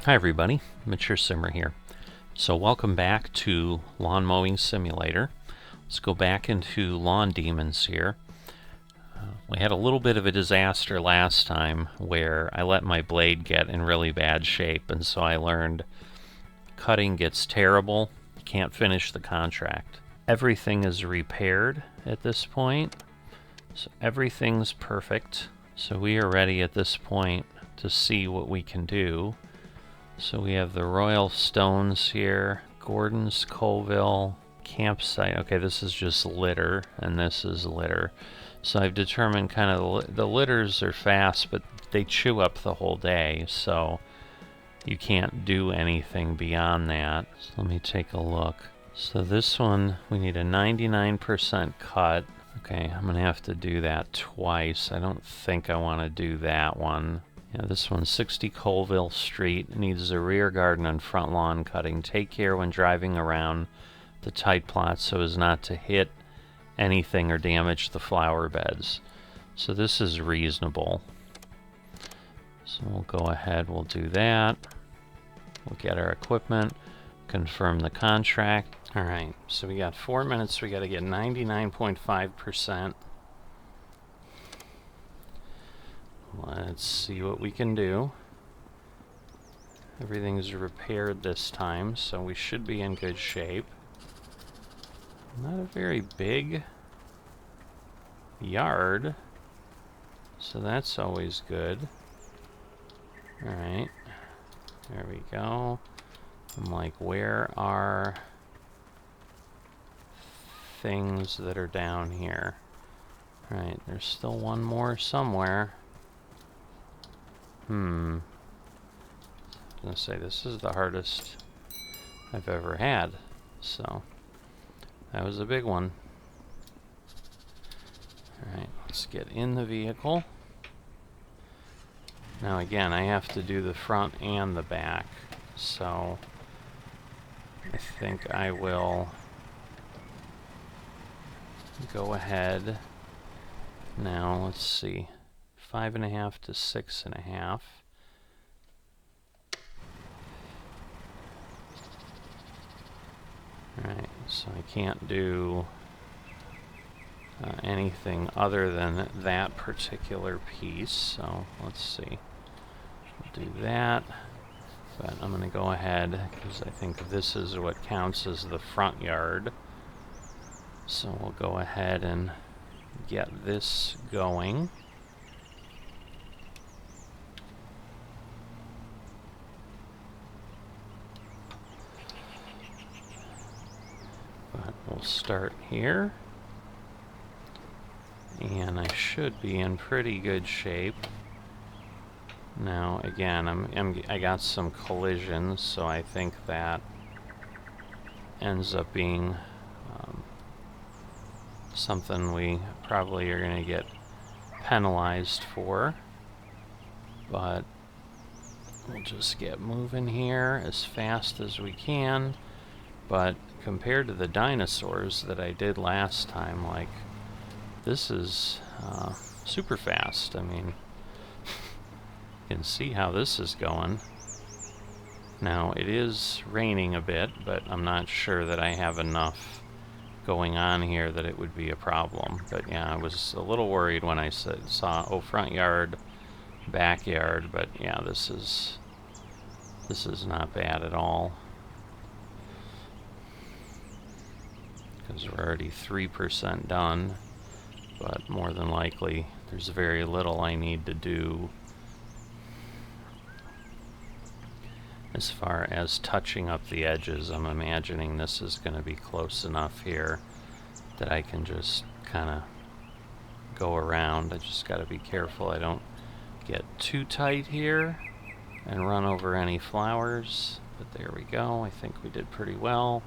Hi everybody, Mature Simmer here. So welcome back to Lawn Mowing Simulator. Let's go back into Lawn Demons here. We had a little bit of a disaster last time where I let my blade get in really bad shape, and so I learned cutting gets terrible, you can't finish the contract. Everything is repaired at this point, so everything's perfect. So we are ready at this point to see what we can do. So we have the Royal Stones here, Gordon's Colville, Campsite. Okay, this is just litter, and this is litter. So I've determined kind of the litters are fast, but they chew up the whole day, so you can't do anything beyond that. So let me take a look. So this one, we need a 99% cut. Okay, I'm gonna have to do that twice. I don't think I want to do that one. Yeah, this one's 60 Colville Street. Needs a rear garden and front lawn cutting. Take care when driving around the tight plots so as not to hit anything or damage the flower beds. So this is reasonable. So we'll go ahead, we'll do that. We'll get our equipment, confirm the contract. Alright, so we got 4 minutes. We got to get 99.5%. Let's see what we can do. Everything's repaired this time, so we should be in good shape. Not a very big yard, so that's always good. Alright, there we go. I'm like, where are things that are down here? Alright, there's still one more somewhere. I was gonna say, this is the hardest I've ever had, so that was a big one. Alright, let's get in the vehicle. Now again, I have to do the front and the back, so I think I will go ahead. Now, let's see. 5.5 to 6.5. Alright, so I can't do anything other than that particular piece, so let's see. We'll do that, but I'm going to go ahead because I think this is what counts as the front yard. So we'll go ahead and get this going. But we'll start here, and I should be in pretty good shape. Now again, I got some collisions, so I think that ends up being something we probably are going to get penalized for, but we'll just get moving here as fast as we can. But compared to the dinosaurs that I did last time, like, this is super fast. I mean, you can see how this is going. Now, it is raining a bit, but I'm not sure that I have enough going on here that it would be a problem. But yeah, I was a little worried when I saw, oh, front yard, backyard, but yeah, this is not bad at all. Because we're already 3% done, but more than likely there's very little I need to do as far as touching up the edges. I'm imagining this is going to be close enough here that I can just kind of go around. I just got to be careful I don't get too tight here and run over any flowers, but there we go. I think we did pretty well.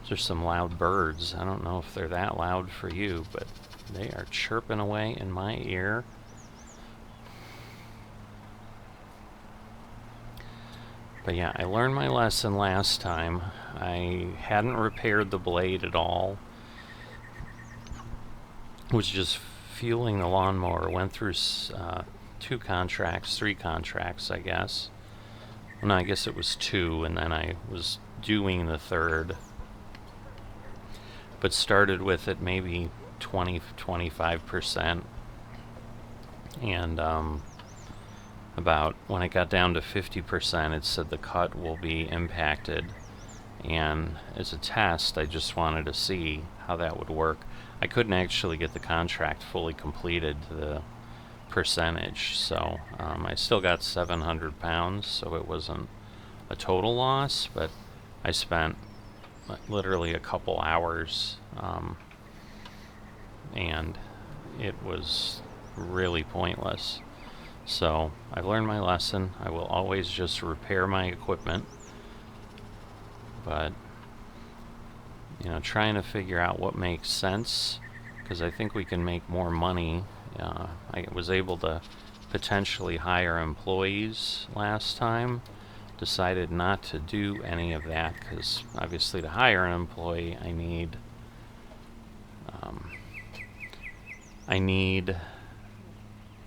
There's some loud birds. I don't know if they're that loud for you, but they are chirping away in my ear. But yeah, I learned my lesson last time. I hadn't repaired the blade at all. Was just fueling the lawnmower. Went through 2 contracts, 3 contracts, I guess. Well, no, I guess it was 2, and then I was doing the third, but started with it maybe 20-25%, and about when it got down to 50%, it said the cut will be impacted, and as a test, I just wanted to see how that would work. I couldn't actually get the contract fully completed to the percentage, so I still got 700 pounds, so it wasn't a total loss, but I spent literally a couple hours, and it was really pointless. So I've learned my lesson. I will always just repair my equipment, but trying to figure out what makes sense, because I think we can make more money. I was able to potentially hire employees last time. Decided not to do any of that, because obviously to hire an employee I need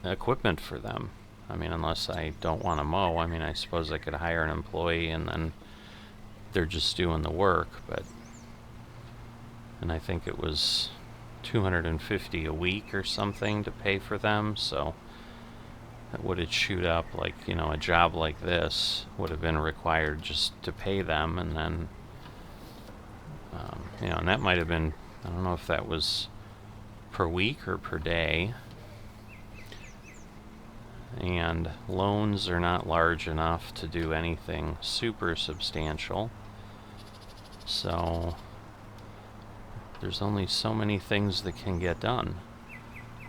equipment for them. I mean, unless I don't want to mow, I mean, I suppose I could hire an employee and then they're just doing the work, and I think it was $250 a week or something to pay for them, so that would it shoot up like, a job like this would have been required just to pay them, and then, and that might have been, I don't know if that was per week or per day. And loans are not large enough to do anything super substantial, so there's only so many things that can get done.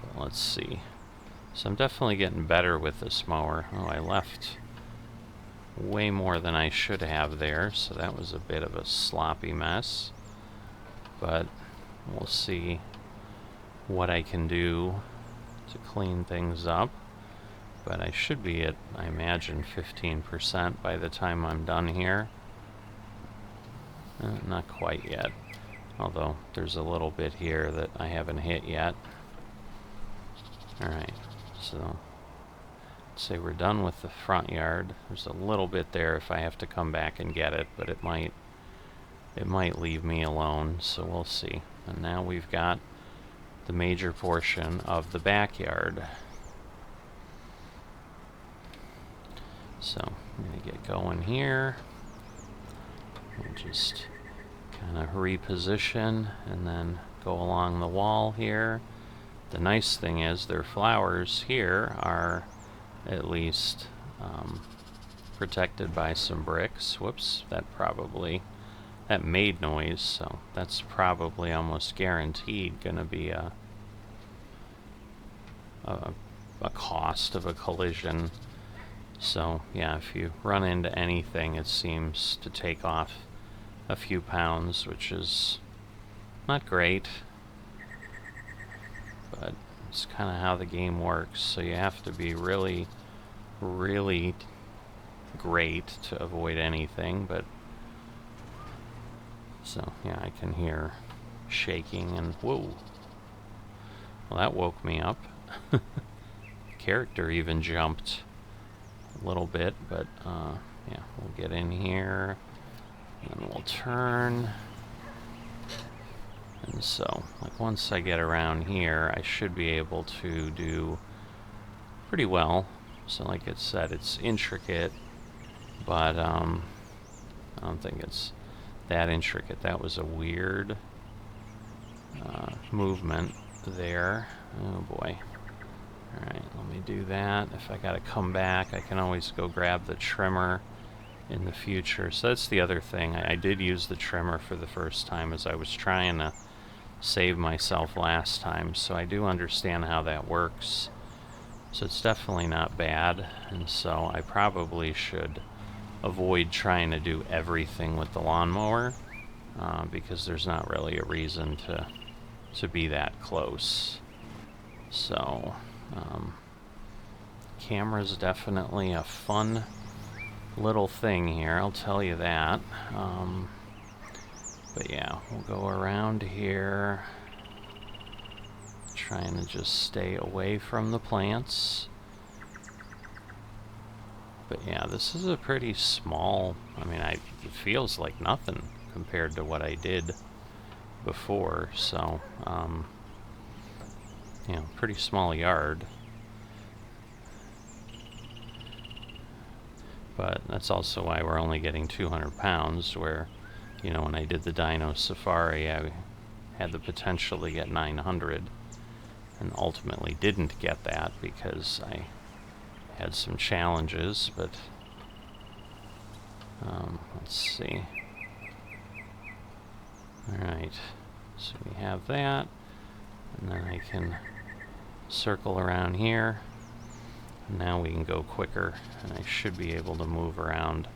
But let's see. So I'm definitely getting better with this mower. Oh, I left way more than I should have there, so that was a bit of a sloppy mess. But we'll see what I can do to clean things up. But I should be at, I imagine, 15% by the time I'm done here. Not quite yet, although there's a little bit here that I haven't hit yet. Alright, so let's say we're done with the front yard. There's a little bit there if I have to come back and get it, but it might leave me alone, so we'll see. And now we've got the major portion of the backyard. So I'm going to get going here. We'll just kind of reposition and then go along the wall here. The nice thing is their flowers here are at least protected by some bricks. Whoops, that made noise, so that's probably almost guaranteed going to be a cost of a collision. So yeah, if you run into anything, it seems to take off a few pounds, which is not great, but it's kind of how the game works. So you have to be really, really great to avoid anything. But so yeah, I can hear shaking and whoa. Well, that woke me up. Character even jumped a little bit, but yeah, we'll get in here and we'll turn. And so, like, once I get around here, I should be able to do pretty well. So like it said, it's intricate, but I don't think it's that intricate. That was a weird movement there. Oh boy. Alright, let me do that. If I gotta come back, I can always go grab the trimmer in the future. So that's the other thing. I did use the trimmer for the first time as I was trying to save myself last time, so I do understand how that works. So it's definitely not bad, and so I probably should avoid trying to do everything with the lawnmower, because there's not really a reason to be that close. So camera's definitely a fun little thing here, I'll tell you that. But yeah, we'll go around here, trying to just stay away from the plants. But yeah, this is a pretty small, I mean, it feels like nothing compared to what I did before, so, you know, pretty small yard. But that's also why we're only getting 200 pounds, where, you know, when I did the Dino Safari, I had the potential to get 900, and ultimately didn't get that because I had some challenges, but let's see. Alright, so we have that, and then I can circle around here. Now we can go quicker, and I should be able to move around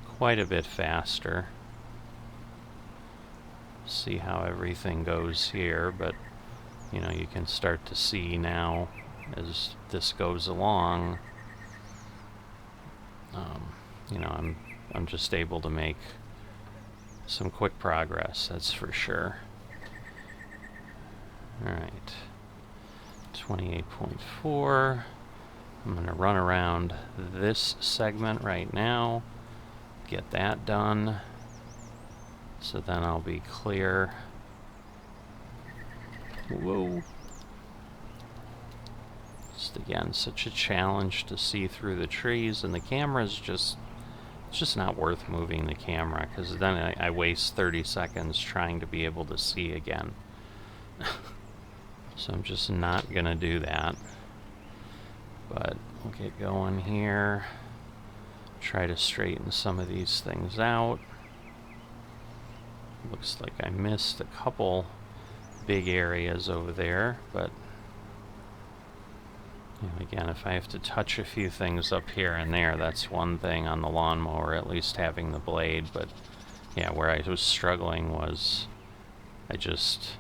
quite a bit faster. See how everything goes here, but you know, you can start to see now as this goes along, you know, I'm just able to make some quick progress, that's for sure. Alright, 28.4. I'm going to run around this segment right now, get that done, so then I'll be clear. Whoa. Just again, such a challenge to see through the trees, and the camera's just, it's just not worth moving the camera, because then I waste 30 seconds trying to be able to see again. So I'm just not going to do that. But we'll get going here. Try to straighten some of these things out. Looks like I missed a couple big areas over there, but you know, again, if I have to touch a few things up here and there, that's one thing on the lawnmower, at least having the blade. But yeah, where I was struggling was I just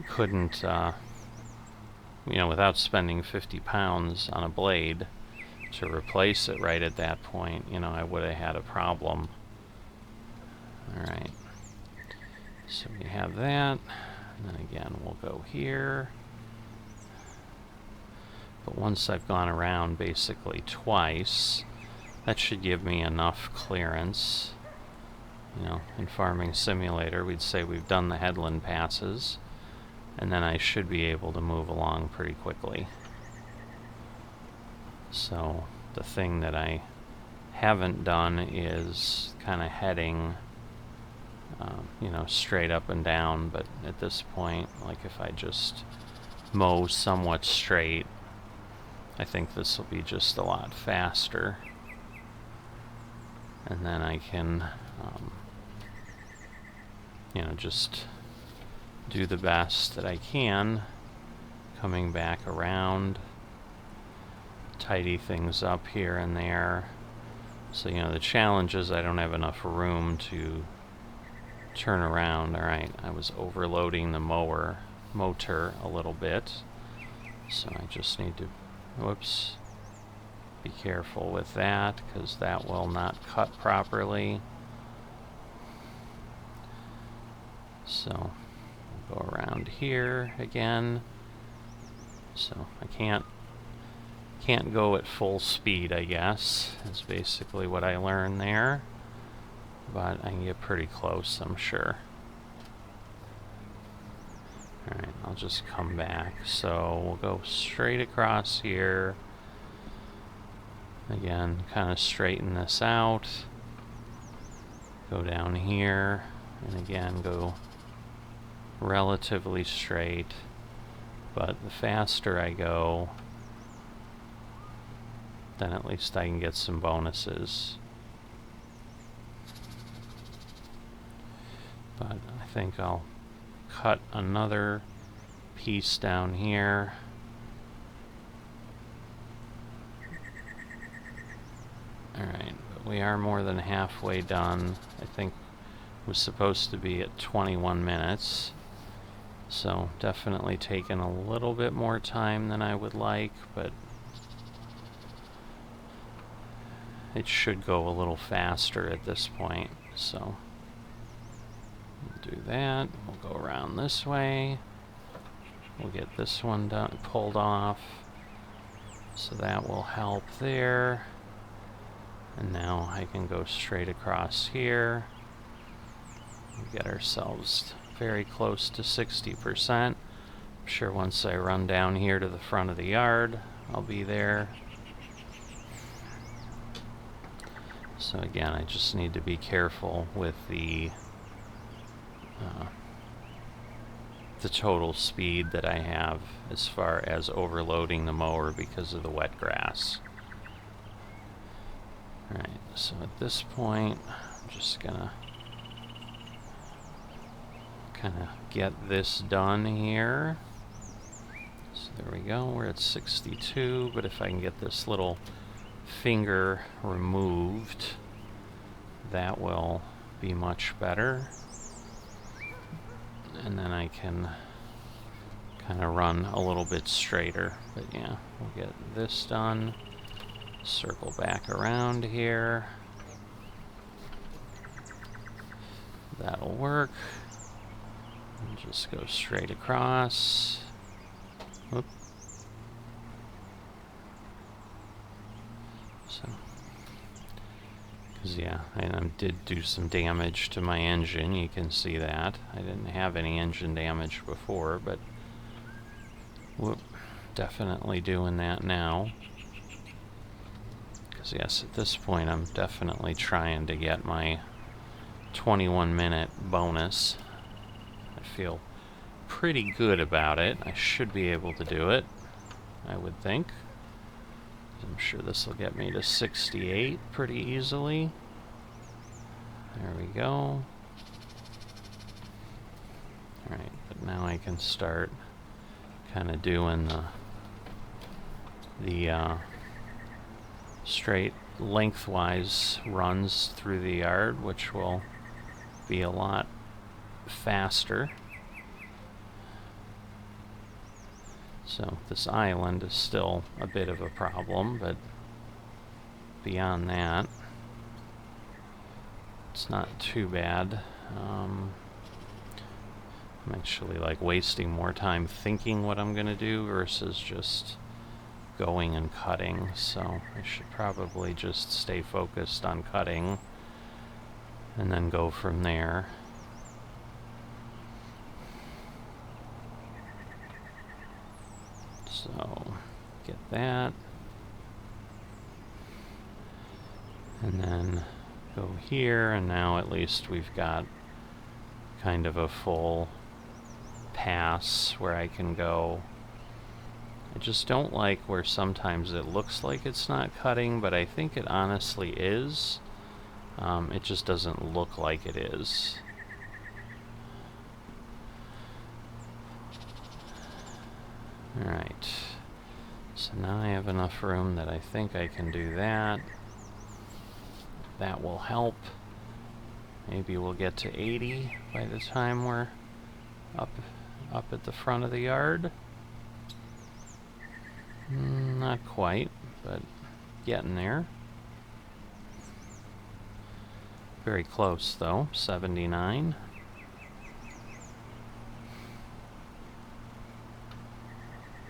couldn't, you know, without spending 50 pounds on a blade to replace it right at that point, you know, I would have had a problem. Alright, so we have that, and then again we'll go here. But once I've gone around basically twice, that should give me enough clearance. You know, in Farming Simulator we'd say we've done the headland passes, and then I should be able to move along pretty quickly. So the thing that I haven't done is kind of heading, you know, straight up and down, but at this point, like if I just mow somewhat straight, I think this will be just a lot faster. And then I can, you know, just do the best that I can, coming back around, tidy things up here and there. So, you know, the challenge is I don't have enough room to turn around. Alright, I was overloading the motor a little bit, so I just need to, whoops, be careful with that, because that will not cut properly. So go around here again. So I can't go at full speed, I guess. That's basically what I learned there. But I can get pretty close, I'm sure. Alright, I'll just come back. So we'll go straight across here. Again, kind of straighten this out. Go down here, and again go relatively straight, but the faster I go, then at least I can get some bonuses. But I think I'll cut another piece down here. Alright, but we are more than halfway done. I think it was supposed to be at 21 minutes. So definitely taking a little bit more time than I would like, but it should go a little faster at this point. So we'll do that. We'll go around this way. We'll get this one done, pulled off. So that will help there. And now I can go straight across here. We get ourselves very close to 60%. I'm sure once I run down here to the front of the yard, I'll be there. So again, I just need to be careful with the total speed that I have as far as overloading the mower because of the wet grass. Alright, so at this point, I'm just gonna kind of get this done here. So there we go, we're at 62, but if I can get this little finger removed, that will be much better. And then I can kind of run a little bit straighter. But yeah, we'll get this done. Circle back around here. That'll work. And just go straight across. Whoop. So, because yeah, I did do some damage to my engine. You can see that. I didn't have any engine damage before, but whoop, definitely doing that now. Because yes, at this point I'm definitely trying to get my 21-minute bonus. I feel pretty good about it. I should be able to do it, I would think. I'm sure this will get me to 68 pretty easily. There we go. Alright, but now I can start kind of doing the straight lengthwise runs through the yard, which will be a lot faster. So this island is still a bit of a problem, but beyond that, it's not too bad. I'm actually like wasting more time thinking what I'm gonna do versus just going and cutting, so I should probably just stay focused on cutting and then go from there. So get that, and then go here, and now at least we've got kind of a full pass where I can go. I just don't like where sometimes it looks like it's not cutting, but I think it honestly is. It just doesn't look like it is. Alright, so now I have enough room that I think I can do that. That will help. Maybe we'll get to 80 by the time we're up at the front of the yard. Not quite, but getting there. Very close though, 79.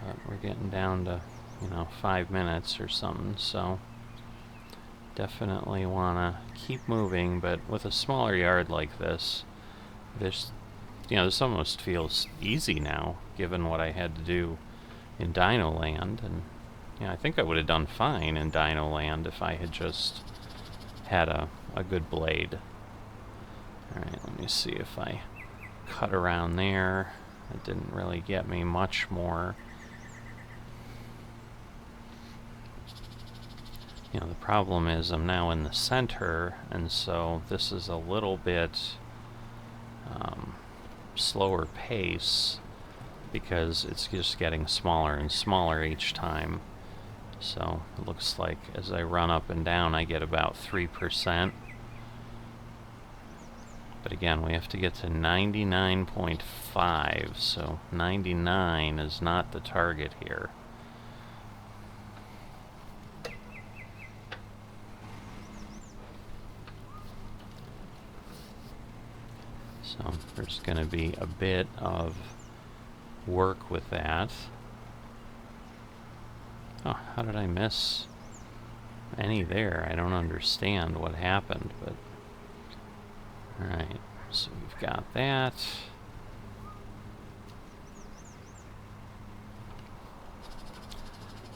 But we're getting down to, 5 minutes or something, so definitely want to keep moving, but with a smaller yard like this, this almost feels easy now, given what I had to do in Dino Land, and I think I would have done fine in Dino Land if I had just had a good blade. Alright, let me see if I cut around there. It didn't really get me much more. The problem is I'm now in the center, and so this is a little bit slower pace because it's just getting smaller and smaller each time. So it looks like as I run up and down I get about 3%. But again, we have to get to 99.5, so 99 is not the target here. So there's going to be a bit of work with that. Oh, how did I miss? any there. I don't understand what happened, but... Alright, so we've got that.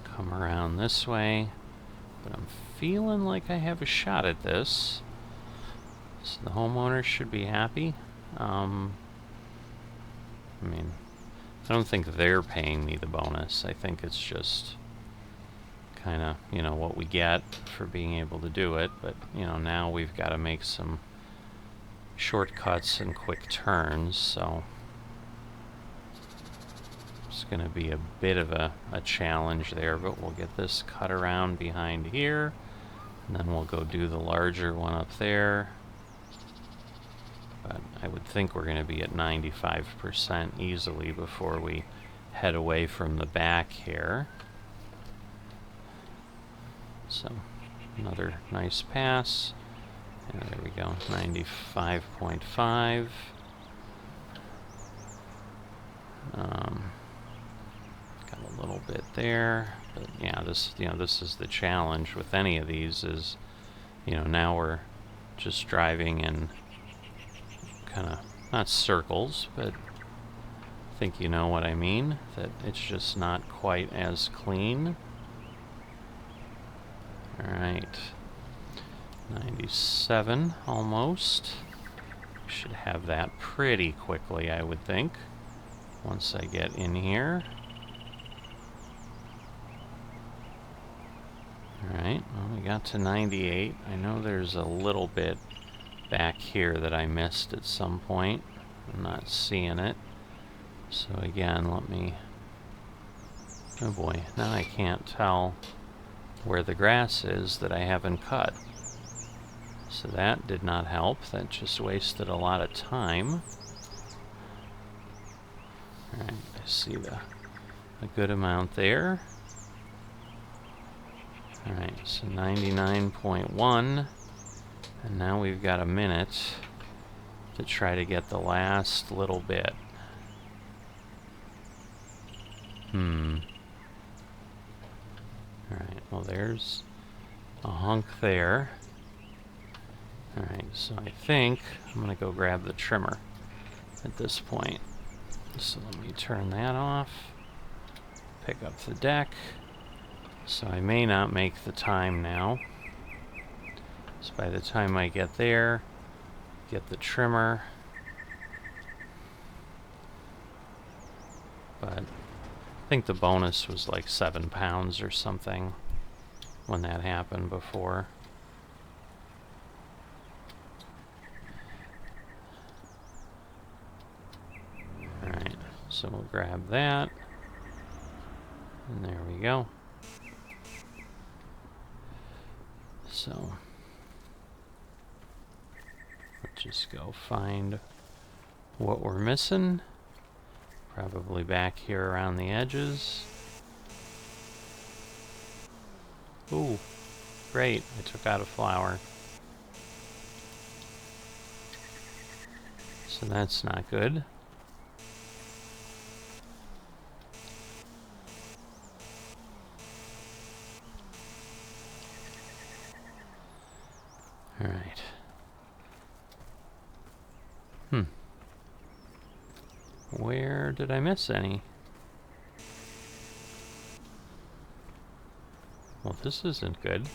Come around this way. But I'm feeling like I have a shot at this. So the homeowners should be happy. I mean, I don't think they're paying me the bonus. I think it's just kind of, you know, what we get for being able to do it. But, you know, now we've got to make some shortcuts and quick turns, so it's going to be a bit of a challenge there, but we'll get this cut around behind here, and then we'll go do the larger one up there. But I would think we're going to be at 95% easily before we head away from the back here. So another nice pass. And there we go, 95.5. Got a little bit there, but yeah, this is the challenge with any of these is, now we're just driving in kind of not circles, but I think you know what I mean, that it's just not quite as clean. All right. 97 almost. Should have that pretty quickly, I would think, once I get in here. Alright, well, we got to 98. I know there's a little bit back here that I missed at some point. I'm not seeing it. So again, let me... Oh boy, now I can't tell where the grass is that I haven't cut. So that did not help. That just wasted a lot of time. Alright, I see a good amount there. Alright, so 99.1. And now we've got a minute to try to get the last little bit. Alright, well there's a hunk there. Alright, so I think I'm going to go grab the trimmer at this point. So let me turn that off, pick up the deck. So I may not make the time now. So by the time I get there, get the trimmer. But I think the bonus was like 7 pounds or something when that happened before. Alright, so we'll grab that. And there we go. So, let's just go find what we're missing. Probably back here around the edges. Ooh, great, I took out a flower. So that's not good. All right. Where did I miss any? Well, this isn't good.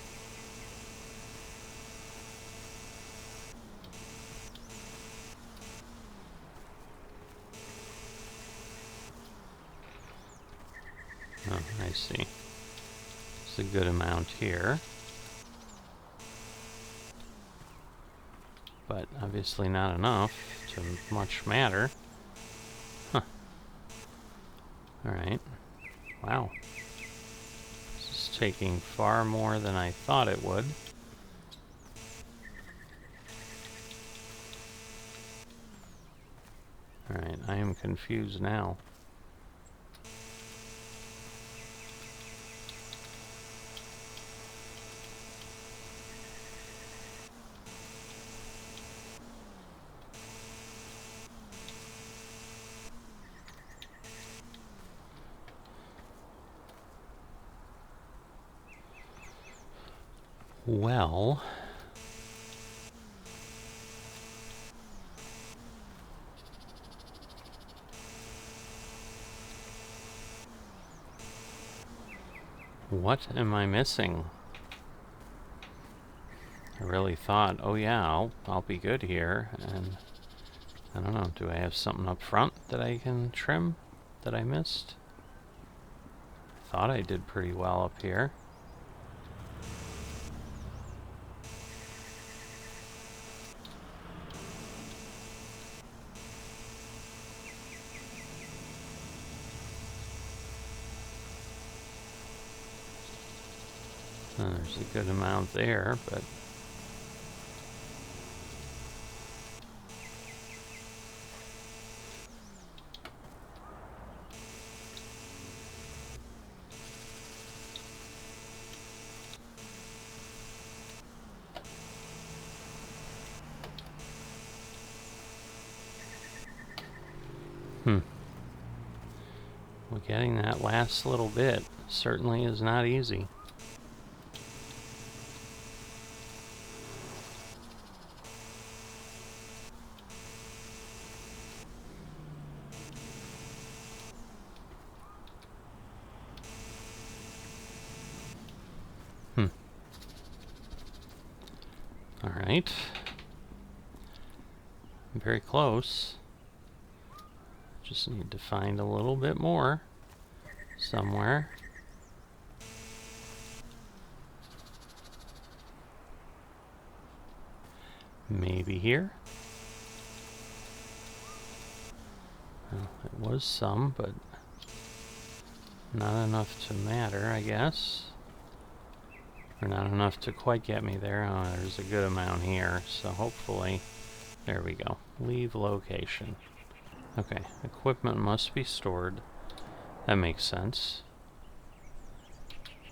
Oh, I see. It's a good amount here. But obviously not enough to much matter. Huh. Alright. Wow. This is taking far more than I thought it would. Alright, I am confused now. Well, what am I missing? I really thought, oh yeah, I'll be good here, and I don't know, do I have something up front that I can trim that I missed? I thought I did pretty well up here. There's a good amount there, but well, getting that last little bit certainly is not easy. All right. I'm very close. Just need to find a little bit more somewhere. Maybe here. Well, it was some, but not enough to matter, I guess. Or not enough to quite get me there. Oh, there's a good amount here, so hopefully... There we go. Leave location. Okay, equipment must be stored. That makes sense.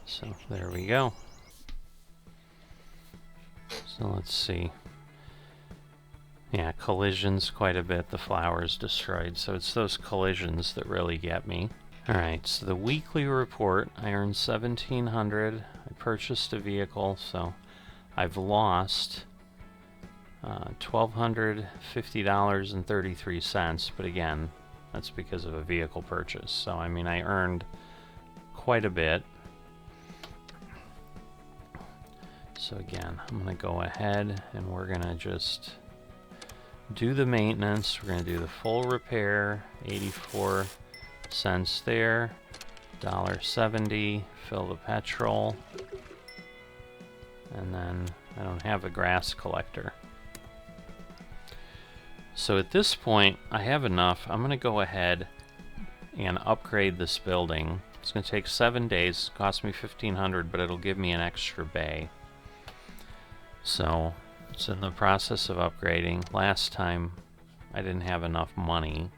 So, there we go. So, let's see. Yeah, collisions quite a bit. The flower's destroyed, so it's those collisions that really get me. Alright, so the weekly report, I earned $1,700. I purchased a vehicle, so I've lost $1,250.33, but again, that's because of a vehicle purchase. So, I mean, I earned quite a bit. So again, I'm going to go ahead and we're going to just do the maintenance. We're going to do the full repair, 84 cents there, $1.70, fill the petrol, and then I don't have a grass collector. So at this point, I have enough. I'm going to go ahead and upgrade this building. It's going to take 7 days, cost me $1,500, but it'll give me an extra bay. So it's in the process of upgrading. Last time I didn't have enough money,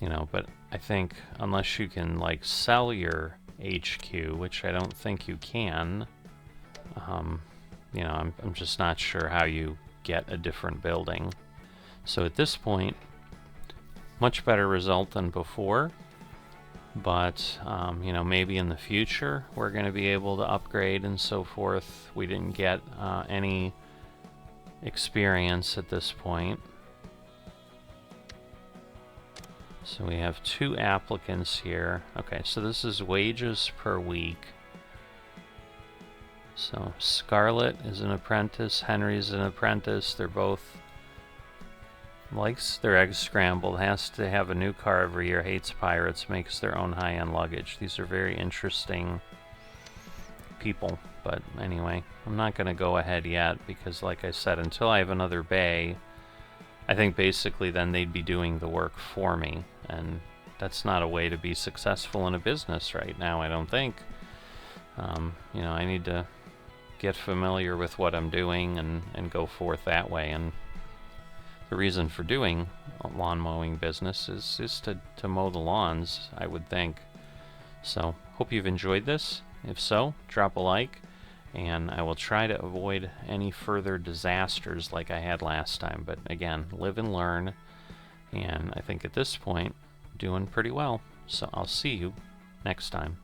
you know, but I think unless you can like sell your HQ, which I don't think you can, you know, I'm just not sure how you get a different building. So at this point, much better result than before, but you know, maybe in the future we're going to be able to upgrade and so forth. We didn't get any experience at this point. So we have 2 applicants here. Okay, so this is wages per week. So Scarlett is an apprentice, Henry's an apprentice. They're both likes their eggs scrambled, has to have a new car every year, hates pirates, makes their own high-end luggage. These are very interesting people, but anyway, I'm not going to go ahead yet because, like I said, until I have another bay, I think basically then they'd be doing the work for me, and that's not a way to be successful in a business right now, I don't think. You know, I need to get familiar with what I'm doing and go forth that way, and the reason for doing a lawn mowing business is to mow the lawns, I would think. So, hope you've enjoyed this. If so, drop a like, and I will try to avoid any further disasters like I had last time. But again, live and learn, and I think at this point, doing pretty well. So I'll see you next time.